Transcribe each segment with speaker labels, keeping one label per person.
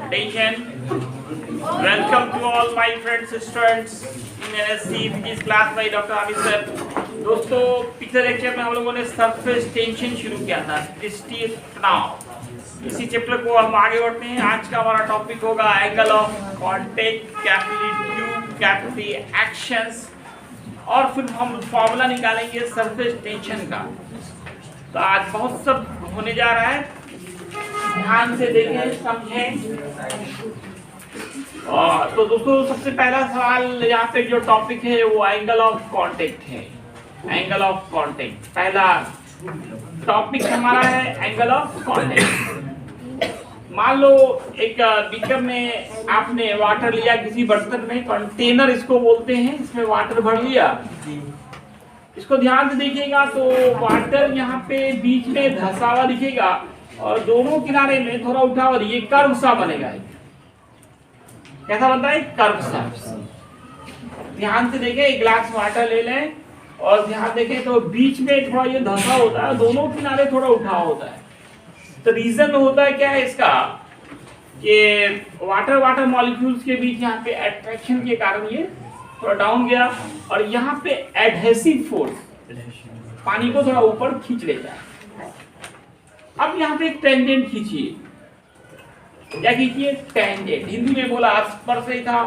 Speaker 1: Attention. Welcome to all my friends students in NSC Physics class by Dr. Hamid sir. दोस्तों पिछले lecture में हम लोगों ने सरफेस टेंशन शुरू किया था, दृष्टि तनाव। इसी चैप्टर को हम आगे बढ़ते हैं। आज का हमारा टॉपिक होगा angle of contact, capillary tube, capillary actions, और फिर हम फॉर्मूला निकालेंगे सरफेस टेंशन का। तो आज बहुत सब होने जा रहा है, ध्यान से देखें, समझें। और तो दोस्तों सबसे पहला सवाल यहाँ पे जो टॉपिक है वो एंगल ऑफ कांटेक्ट है। एंगल ऑफ कांटेक्ट पहला टॉपिक हमारा है, एंगल ऑफ कांटेक्ट। मान लो एक बीकर में आपने वाटर लिया, किसी बर्तन में, कंटेनर इसको बोलते हैं, इसमें वाटर भर लिया। इसको ध्यान से देखिएगा तो वाटर यहाँ पे बीच में धंसा हुआ दिखेगा और दोनों किनारे में थोड़ा उठा हुआ, ये कर्व सा बनेगा। कैसा बनता है? कर्व सा। ध्यान से देखें, एक गिलास वाटर ले लें और ध्यान देखें तो बीच में थोड़ा ये धंसा होता है, दोनों किनारे थोड़ा उठा होता है। तो रीजन होता है क्या है इसका कि वाटर मॉलिक्यूल्स के बीच यहाँ पे अट्रैक्शन के कारण ये थोड़ा डाउन गया और यहाँ पे एडहेसिव फोर्स पानी को थोड़ा ऊपर खींच लेता है। अब यहाँ पे एक टेंजेंट खींचिए, क्या खींचिए? टेंजेंट। हिंदी में बोला स्पर्शरेखा।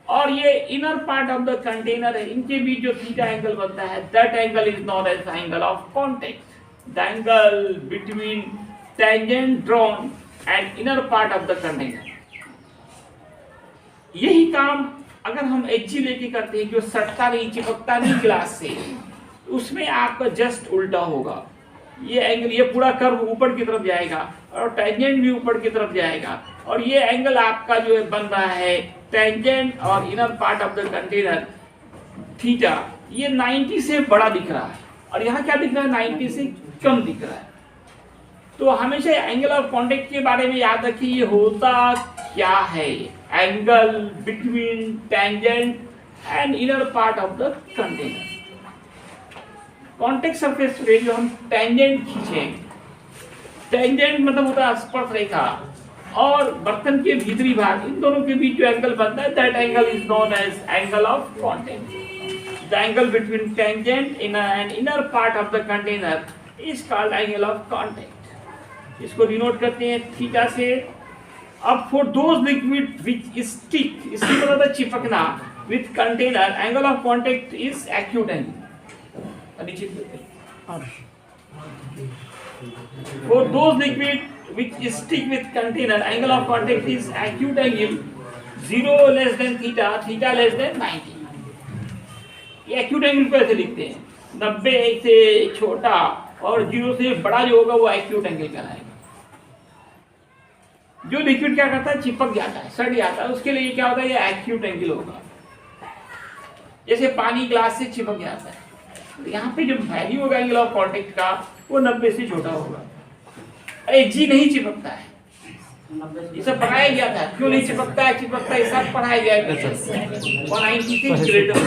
Speaker 1: और ये inner part of the container है, इनके बीच जो थीटा एंगल बनता है, that angle is known as angle of contact. The angle between tangent drawn and inner part of the container. यही काम अगर हम एचजी लेके करते हैं, जो सटता नहीं, चिपकता नहीं ग्लास से, उसमें आपका जस्ट उल्टा होगा। ये एंगल, ये पूरा कर्व ऊपर की तरफ जाएगा और टेंजेंट भी ऊपर की तरफ जाएगा, और ये एंगल आपका जो है बन रहा है टेंजेंट और inner part of the container theta, ये 90 से बड़ा दिख रहा है और यहाँ क्या दिख रहा है? 90 से कम दिख रहा है। तो हमेशा एंगल ऑफ कांटेक्ट के बारे में याद रखिए, ये होता क्या है? Angle between tangent and inner part of the container. Contact surface पे जो हम टेंजेंट खींचें, टेंजेंट मतलब होता है स्पर्श रेखा, और बर्तन के भीतरी भाग, इन दोनों के बीच जो एंगल बनता है, that angle is known as angle of contact. The angle between tangent and inner part of the container is called angle of contact. इसको डिनोट करते हैं थीटा से। अब for those liquid which stick, इसकी मतलब है चिपकना, with container, angle of contact is acute angle. For those liquid which stick with container, angle of contact is acute angle 0 less than theta, theta less than 90. ये acute angle को ऐसे लिखते हैं, 90 से छोटा और 0 से बड़ा जो होगा वो acute angle कहलाएगा। जो लिक्विड क्या करता है? चिपक जाता है, सड़ जाता है, उसके लिए क्या होता है? ये acute angle होगा। जैसे पानी ग्लास से चिपक जाता है, यहाँ पे जो वैल्यू होगा एंगल ऑफ कांटेक्ट का वो 90 से छोटा होगा। अरे जी नहीं चिपकता है, ये सब पढ़ाया गया था। क्यों नहीं चिपकता है? चिपकता है, सब पढ़ाया गया है। 196 ग्रेटर,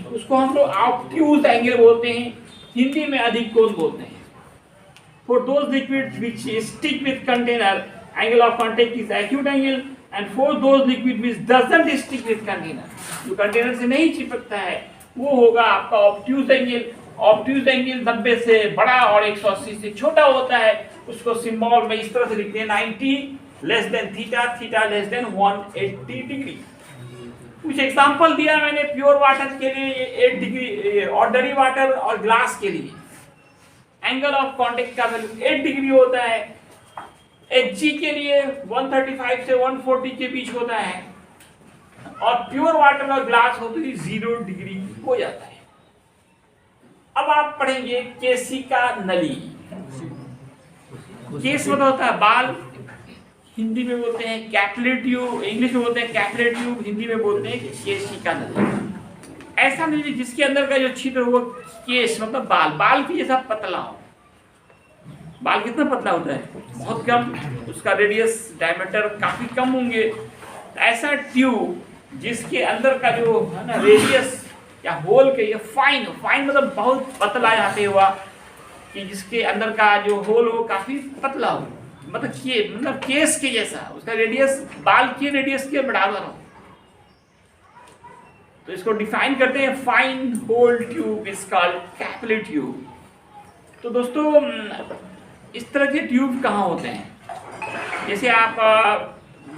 Speaker 1: उसको हम लोग ऑब्ट्यूज एंगल बोलते हैं, हिंदी में अधिक कोण बोलते हैं। For those liquid which stick with container, angle of contact is acute angle, and for those liquid which doesn't stick with container, जो कंटेनर से नहीं चिपकता है, वो होगा आपका ऑब्ट्यूज एंगल। ऑब्ट्यूज एंगल 90 से बड़ा और 180 से छोटा होता है। उसको सिंबल में इस तरह से लिखते हैं, 90 less than theta, theta less than 180 degree. कुछ एग्जांपल दिया मैंने प्योर वाटर के लिए 8 डिग्री, ऑर्डिनरी वाटर और ग्लास के लिए एंगल ऑफ कांटेक्ट का वैल्यू 8 डिग्री होता है। एचजी के लिए 135 से 140 के बीच होता है, और प्योर वाटर और ग्लास हो तो 0 डिग्री हो जाता है। अब आप पढ़ेंगे केशिका नली। केस मतलब होता है बाल, हिंदी में बोलते हैं कैपिलरी ट्यूब, इंग्लिश में बोलते हैं कैपिलरी ट्यूब, हिंदी में बोलते हैं केशिका नली। ऐसा नहीं जिसके अंदर का जो छिद्र हो केश मतलब बाल, बाल की जैसा पतला हो। बाल कितना पतला होता है? बहुत कम, उसका रेडियस, डायमीटर काफी कम होंगे। ऐसा ट्यूब जिसके अंदर का जो है ना रेडियस या होल के, ये फाइन मतलब बहुत पतला यहाँ पे हुआ, कि जिसके अंदर का जो होल हो काफी पतला हो, मतलब केस के जैसा, उसका रेडियस बाल के रेडियस के बराबर हो। तो इसको डिफाइन करते हैं, fine hole tube is called capillary tube. तो दोस्तों इस तरह के ट्यूब कहाँ होते हैं? जैसे आप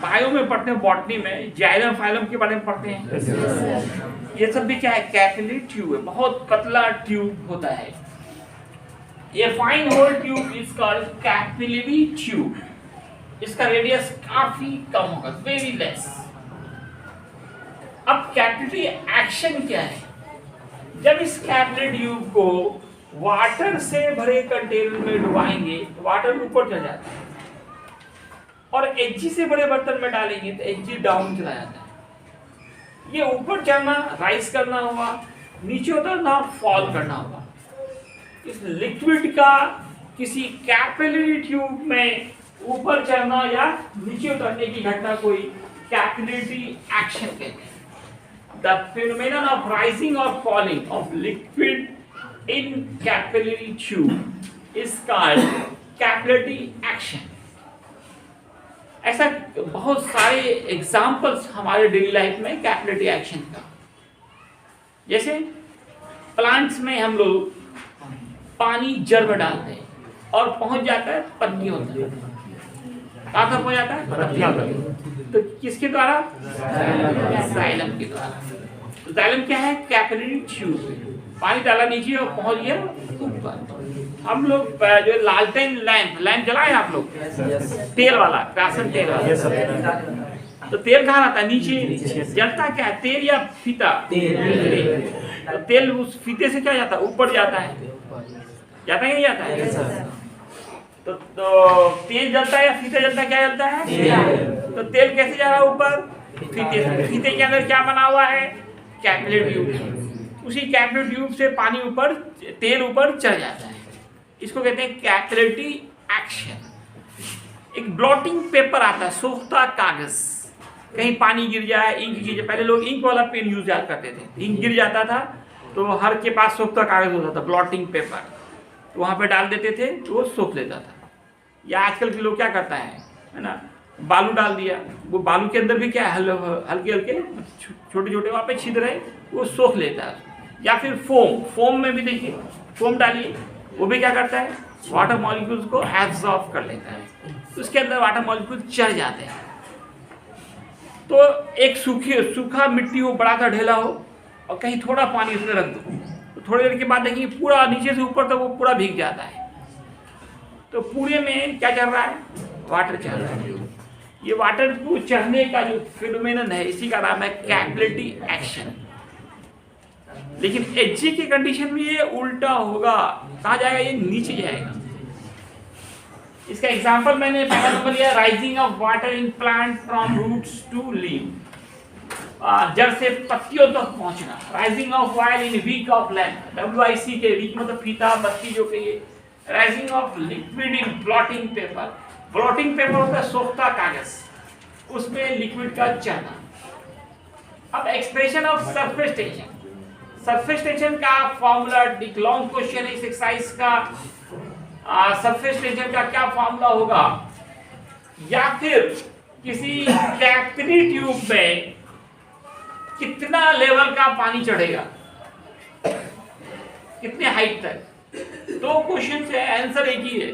Speaker 1: बायो में पढ़ते हैं, बॉटनी में जाइलम फाइलम के बारे में पढ़ते हैं। ये सब भी क्या है? कैपिलरी ट्यूब है, बहुत पतला ट्यूब होता है। ये fine hole tube is called capillary tube. इसका रेडियस काफी कम होगा, वेरी लेस। अब कैपिलरी एक्शन क्या है? जब इस कैपिलरी ट्यूब को वाटर से भरे कंटेनर में डुबाएंगे तो वाटर ऊपर चला जाता है, और एचजी से बड़े बर्तन में डालेंगे तो एचजी डाउन चला जाता है। ये ऊपर चढ़ना, राइज करना होगा, नीचे उतरना, फॉल करना होगा। इस लिक्विड का किसी कैपिलरी ट्यूब में ऊपर चढ़ना या नीचे उतरने की घटना कोई कैपिलरी एक्शन कहते हैं। The phenomenon of rising or falling of liquid in capillary tube is called capillary action। ऐसा बहुत सारे एग्जाम्पल्स हमारे डेली लाइफ में कैपिलरी एक्शन का। जैसे प्लांट्स में हम लोग पानी जड़ में डालते हैं और पहुंच जाता है पत्तियों तक। कहाँ तक पहुंच जाता है? पत्तियों तक। तो किसके द्वारा? जाइलम के द्वारा। तो जाइलम क्या है? Capillary tube. पानी डाला नीचे और पहुंच गया ऊपर। हम लोग जो लालटेन लैंप जलाए आप लोग, तेल वाला, राशन तेल वाला। तो तेल कहाँ रहता है? नीचे। जलता क्या है? तेल या फीता? तो तेल उस फीते से क्या जाता है? ऊपर जाता है। जाता है नहीं जाता है? तो तेल जलता है या फीता जलता है? क्या जलता है? तो तेल कैसे जा रहा है ऊपर? फीते से। फीते के अंदर क्या बना हुआ है? Capillary tube. उसी कैपिलरी ट्यूब से पानी ऊपर, तेल ऊपर चढ़ जाता है। इसको कहते हैं कैपिलरी एक्शन। एक ब्लॉटिंग पेपर आता है, सोखता कागज, कहीं पानी गिर जाए, इंक गिर जाए। पहले लोग इंक वाला पेन यूज करते थे, इंक गिर जाता था तो हर के पास सोखता कागज होता था, ब्लॉटिंग पेपर, तो वहाँ पे डाल देते थे तो वो सोख लेता था। या आजकल के लोग क्या करता है ना, बालू डाल दिया, वो बालू के अंदर भी क्या है, हल्के हल्के छोटे छोटे वहाँ पे छिद्र है, वो सोख लेता है। या फिर फोम में भी देखिए, फोम डालिए, वो भी क्या करता है? वाटर मॉलिक्यूल्स को एब्जॉर्ब कर लेता है, उसके अंदर वाटर मॉलिक्यूल चढ़ जाते हैं। तो एक सूखा मिट्टी हो, बड़ा सा ढेला हो, और कहीं थोड़ा पानी उसमें रख दो, तो थोड़ी देर के बाद देखिए पूरा नीचे से ऊपर तक वो पूरा भीग जाता है। तो पूरे में क्या चल रहा है? वाटर चल रहा है। ये वाटर को चढ़ने का जो फिनोमेनन है, इसी का नाम है कैपिलरी एक्शन। लेकिन एचजी की कंडीशन में ये उल्टा होगा। कहाँ जाएगा? ये नीचे जाएगा। इसका एग्जांपल मैंने पहला नंबर लिया, rising of water in plant from roots to leave. जड़ से पत्तियों तक पहुंचना। Rising of wire in wick of length, WIC के वीक मतलब फीता, बत्ती जो कहिए। Rising of liquid in blotting paper. Blotting paper होता है सोखता कागज, उसमें लिक्विड का चढ़ना। अब expression of surface tension. Surface tension का फॉर्मूला, एक लॉन्ग क्वेश्चन है इस एक्सरसाइज का। सरफेस टेंशन का क्या फॉर्मूला होगा? या फिर किसी कैपिलरी ट्यूब में कितना लेवल का पानी चढ़ेगा, कितने हाइट तक? दो क्वेश्चन से आंसर एक ही है।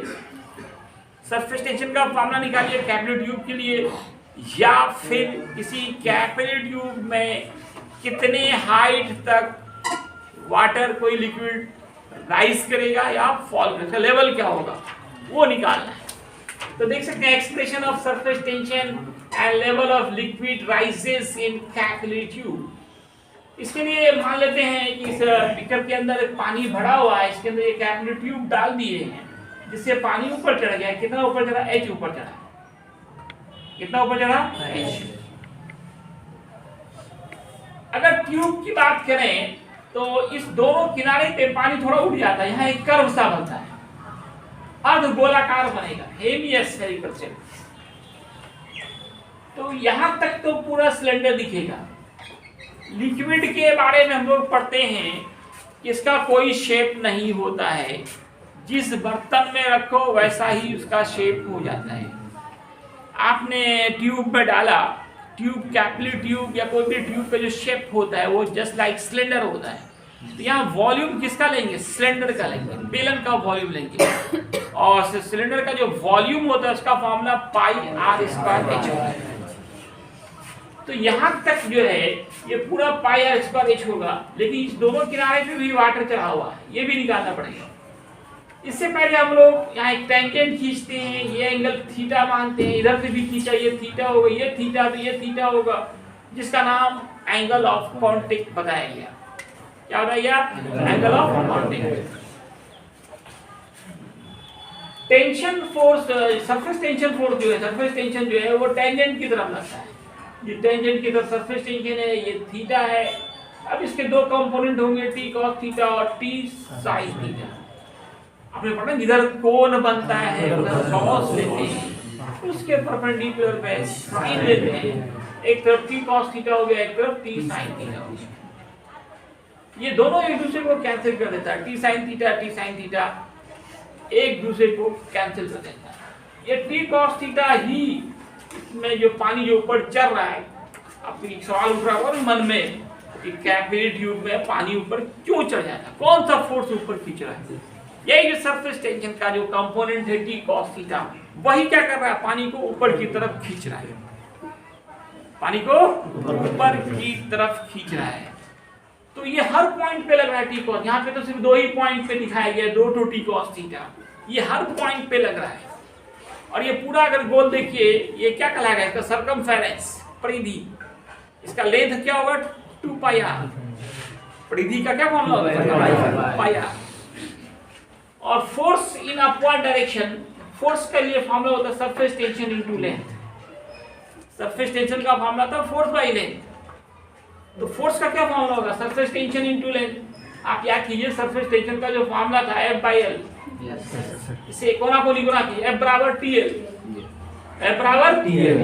Speaker 1: सरफेस टेंशन का फॉर्मूला निकालिए कैपिलरी ट्यूब के लिए, या फिर किसी कैपिलरी ट्यूब में कितने हाइट तक वाटर, कोई लिक्विड राइज करेगा या फॉल करेगा, लेवल क्या होगा, वो निकालना है। तो देख सकते हैं expression of surface tension and level of liquid rises in capillary tube. इसके लिए मान लेते हैं कि इस पिकअप के अंदर पानी भरा हुआ है, इसके अंदर ये कैपिलरी ट्यूब डाल दिए हैं, जिससे पानी ऊपर चढ़ गया। कितना ऊपर चढ़ा? H ऊपर चढ़ा। कितना ऊपर चढ़ा? H। अगर ट्यूब की बात करें तो इस दोनों किनारे पे पानी थोड़ा उठ जाता है, यहाँ एक कर्व सा बनता है, अर्ध गोलाकार बनेगा, हेमिस्फेरिकल शेप। तो यहां तक तो पूरा सिलेंडर दिखेगा। लिक्विड के बारे में हम लोग पढ़ते हैं कि इसका कोई शेप नहीं होता है, जिस बर्तन में रखो वैसा ही उसका शेप हो जाता है। आपने ट्यूब में डाला, ट्यूब कैपिलरी ट्यूब या कोई भी ट्यूब का जो शेप होता है वो जस्ट लाइक सिलेंडर होता है। तो यहाँ वॉल्यूम किसका लेंगे? सिलेंडर का लेंगे, बेलन का वॉल्यूम लेंगे। और सिलेंडर का जो वॉल्यूम होता है उसका formula pi r square h होता है। तो यहाँ तक जो है ये पूरा पाई आर स्क्वायर एच होगा, लेकिन इस दोनों किनारे पे भी वाटर चढ़ा हुआ है, ये भी निकालना पड़ेगा। इससे पहले हम लोग यहाँ एक टेंजेंट खींचते हैं, ये एंगल थीटा मानते हैं, इधर से भी खींचा, ये थीटा होगा, ये थीटा तो ये थीटा होगा, जिसका नाम एंगल ऑफ कांटेक्ट बताया गया। क्या बताया गया? Angle of contact. Tension force, surface tension force जो है, सरफेस टेंशन जो है वो टेंजेंट की तरफ लगता है। ये टेंजेंट की तरफ सरफेस टेंशन है, ये थीटा है। अब इसके दो कंपोनेंट होंगे, टी कॉस थीटा और टी साइन थीटा। आपने पढ़ा इधर कोण बनता है, उधर कॉस लेते हैं, उसके परपेंडिकुलर पे साइन लेते हैं। एक तरफ टी कॉस थीटा हो गया, एक तरफ टी साइन थीटा हो गया। ये दोनों एक दूसरे को कैंसिल कर देता है, टी साइन थीटा एक दूसरे को कैंसिल कर देता है। ये टी कॉस थीटा ही इसमें जो पानी जो ऊपर चल रहा है, अब एक सवाल उठ रहा होगा मन में कि कैपिलरी ट्यूब में पानी ऊपर क्यों चढ़ जाता है, कौन सा फोर्स ऊपर खींच रहा है? यही जो सरफेस टेंशन का जो कंपोनेंट है टी कॉस थीटा, वही क्या कर रहा है? पानी को ऊपर की तरफ खींच रहा है, पानी को ऊपर की तरफ खींच रहा है। तो ये हर पॉइंट पे लग रहा है टी कॉस। यहाँ पे तो सिर्फ दो ही पॉइंट पे दिखाया गया, दो टू टी कॉस थीटा, ये हर पॉइंट पे लग रहा है। और ये पूरा अगर गोल देखिए, ये क्या कहलाएगा? इसका सरकमफेरेंस, परिधि। इसका लेंथ क्या होगा? 2 पाई आर। परिधि का क्या फॉर्मूला होगा? Pi are. और force in upward direction, force के लिए फॉर्मूला होता है surface tension into length. Surface tension का फॉर्मूला था फोर्स बाय लेंथ। तो फोर्स का क्या फॉर्मूला होगा? Surface tension into length. आप याद कीजिए सरफेस टेंशन का जो फॉर्मूला था F by L, इसे कोना कोनी गुना कीजिए, F बराबर TL, F बराबर TL।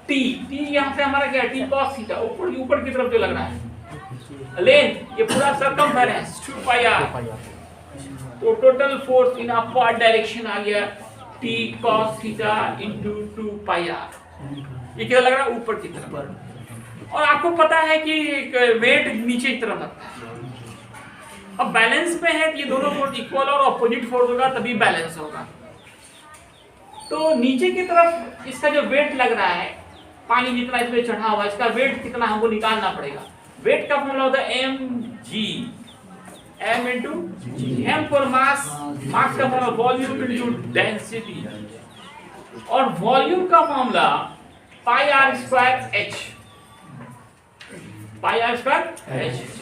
Speaker 1: T यहाँ से हमारा क्या है? T cos थीटा, ऊपर की तरफ जो लग रहा है। लेंथ ये पूरा सरकमफेरेंस 2 पाई R। तो total force in upward direction आ गया T cos theta into 2 pi R। ये क्या लग रहा है? ऊपर की तरफ। और आपको पता है कि वेट नीचे की तरफ लगता है। अब बैलेंस में है, ये दोनों फोर्स इक्वल और ऑपोजिट फोर्स होगा तभी बैलेंस होगा। तो नीचे की तरफ इसका जो वेट लग रहा है, पानी जितना इसमें चढ़ा हुआ है, इसका वेट कितना हमको निकालना पड़ेगा। वेट का फॉर्मूला होता है mg, m into m for mass, mass का फॉर्मूला वॉल्यूम इनटू डेंसिटी, और वॉल्यूम का formula pi r square h, pi r square h.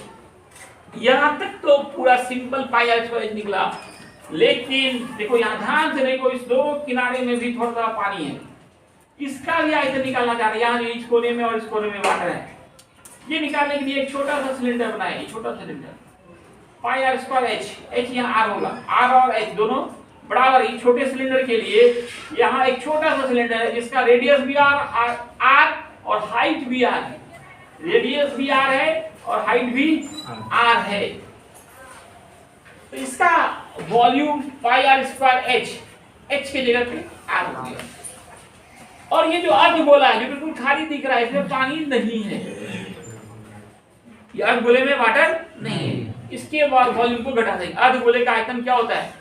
Speaker 1: यहां तक तो पूरा simple pi r square h निकला, लेकिन देखो यहां ध्यान से देखो, इस दो किनारे में भी थोड़ा सा पानी है, इसका भी आयतन निकालना चाह रहे हैं। यहाँ जो इस कोने में और इस कोने में वाटर है, ये निकालने के लिए एक छोटा सा सिलेंडर बनाए, छोटा cylinder, pi r square h, h यहाँ आर होगा, आर और एच दोनों बराबर। ही छोटे सिलेंडर के लिए यहाँ एक छोटा सा सिलेंडर है जिसका रेडियस भी आर और हाइट भी आर है, रेडियस भी आर है और हाइट भी आर है। तो इसका volume pi r square h, h के जगह पे आर हो गया। और ये जो अर्धगोला है जो बिल्कुल खाली दिख रहा है, इसमें पानी नहीं है, ये अर्धगोले में वाटर नहीं है, इसके बाद वॉल्यूम को घटा देंगे। अर्धगोले का आयतन क्या होता है?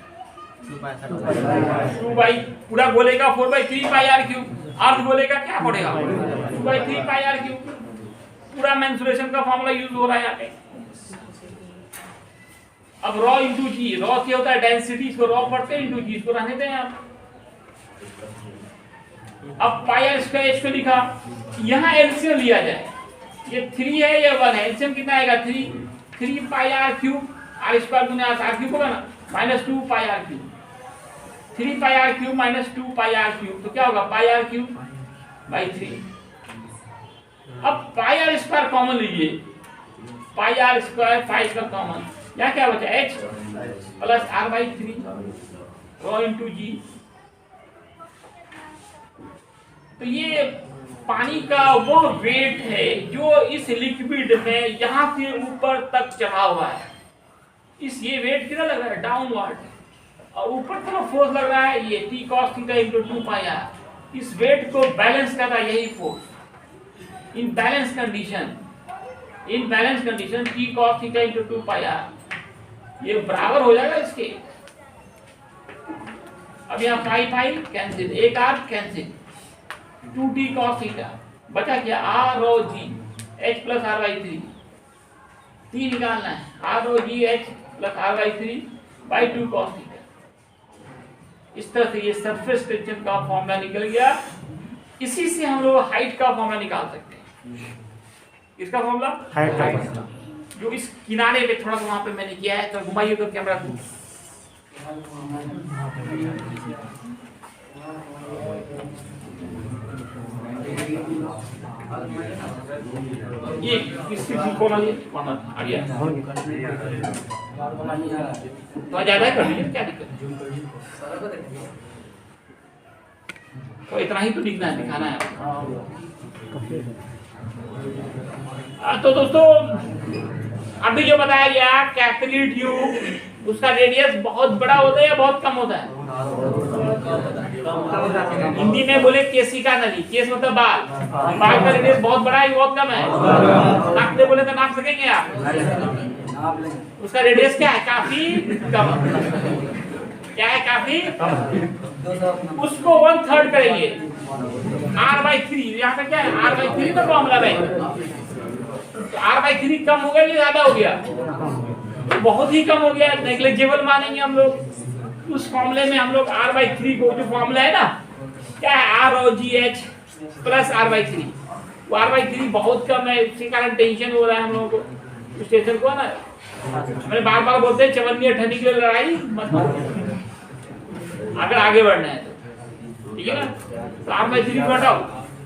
Speaker 1: 2 बाई, पूरा गोले का 4/3 पाई आर क्यूब, अर्धगोले का क्या पड़ेगा? 2/3 पाई आर क्यूब। पूरा मेंसुरेशन का फॉर्मूला यूज हो रहा है यहाँ पे। अब रॉ इंटू जी, रॉ क्या होता है? डेंसिटी, इसको रॉ पढ़ते हैं, इंटू जी इसको रहने दें आप। अब पाई आर स्क्वायर एच को लिखा, यहाँ एलसीएम लिया जाए, ये 3 है ये 1 है, एलसीएम कितना आएगा? 3 pi r cube, r square गुना आर क्यूब होगा ना, -2 pi r cube, 3 pi r cube -2 pi r cube, तो क्या होगा? Pi r cube by 3। अब पाई आर स्क्वायर कॉमन लीजिए, पाई आर स्क्वायर 5 का कॉमन, यहाँ क्या बचा? h plus r/3 rho into g. तो ये पानी का वो वेट है जो इस लिक्विड में यहाँ से ऊपर तक चढ़ा हुआ है। इस ये वेट कितना लग रहा है? डाउनवर्ड। और ऊपर तरफ फोर्स लग रहा है ये T cos theta into 2 pi r. इस वेट को बैलेंस करता है यही force. In balance condition T cos theta into 2 pi r, ये बराबर हो जाएगा इसके। अब यहाँ पाई पाई कैंसिल, एक r cancel, 2T cos theta बचा क्या, r rho g h plus r by 3, T निकालना है, r rho g h plus r by 3 by 2 cos theta. इस तरह से ये सरफेस टेंशन का फॉर्मूला निकल गया। इसी से हम लोग हाइट का फॉर्मूला निकाल सकते हैं। इसका फॉर्मूला हाइट का, जो इस किनारे पे थोड़ा सा वहां पे मैंने किया है, तो घुमाइए तो कैमरा को। ये किसकी कॉर्नर आ गया, तो ज्यादा कर लीजिए, क्या दिक्कत है, तो इतना ही तो दिखना है, दिखाना है। तो दोस्तों अभी जो बताया गया कैपिलरी ट्यूब, उसका रेडियस बहुत बड़ा होता है या बहुत कम होता है? हिंदी में बोले केशिका नली, केस मतलब बाल, बाल का रेडियस बहुत बड़ा है बहुत कम है? नाप बोले तो नाप सकेंगे आप? उसका रेडियस क्या है? काफी कम। क्या है? काफी कम। उसको 1/3 करेंगे r/3, यहाँ पे क्या है r/3 का फॉर्मूला है, तो r/3 कम हो गया या ज्यादा हो गया? तो बहुत ही कम हो गया, नेग्लिजिबल मानेंगे हम लोग। उस फॉर्मूले में हम लोग r/3 को, जो फॉर्मूला है ना, क्या है, r rho g h plus r/3, वो r/3 बहुत कम है, उसी कारण टेंशन हो रहा है हम लोगों को, स्टेशन को ना। मैंने बार बार बोलते हैं चवन्नी अठन्नी की लड़ाई मत करो अगर आगे बढ़ना है तो, ठीक है ना। तो r/3 को हटाओ,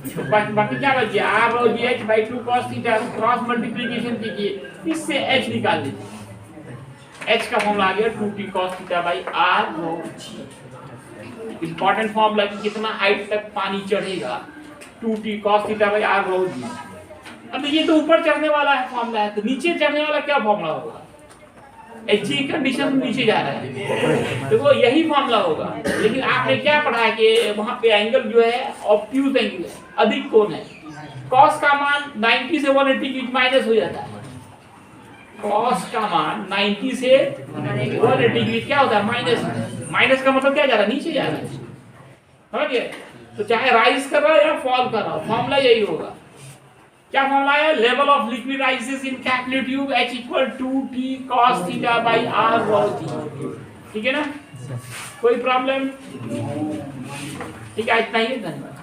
Speaker 1: तो बाकी क्या बच गया, r rho g h by 2 cos theta, cross multiplication कीजिए, इससे h निकाल दीजिए। h का फॉर्मूला आ गया 2t cos theta by r rho g। Important formula कि कितना हाइट तक पानी चढ़ेगा, 2t cos theta by r rho g। अब ये तो ऊपर चढ़ने वाला है फॉर्मूला है, तो नीचे चढ़ने वाला क्या फॉर्मूला होगा? h की कंडीशन नीचे जा रहा है, तो वो यही मामला होगा। लेकिन आपने क्या पढ़ा है कि वहां पे एंगल जो है ऑब्ट्यूज एंगल है, अधिक कोण है। cos का मान 90 से 180 के बीच माइनस हो जाता है। cos का मान 90 से 180 के बीच क्या होता है? माइनस। माइनस का मतलब क्या जा रहा है? नीचे जा रहा है, समझ गए? तो चाहे राइज कर रहा है या फॉल कर रहा है, फॉर्मूला यही होगा। क्या फॉर्मूला है? Level of liquid rises in capillary tube h equal to t cos theta by r rho g। ठीक है ना, कोई प्रॉब्लम? ठीक है, इतना ही है, धन्यवाद।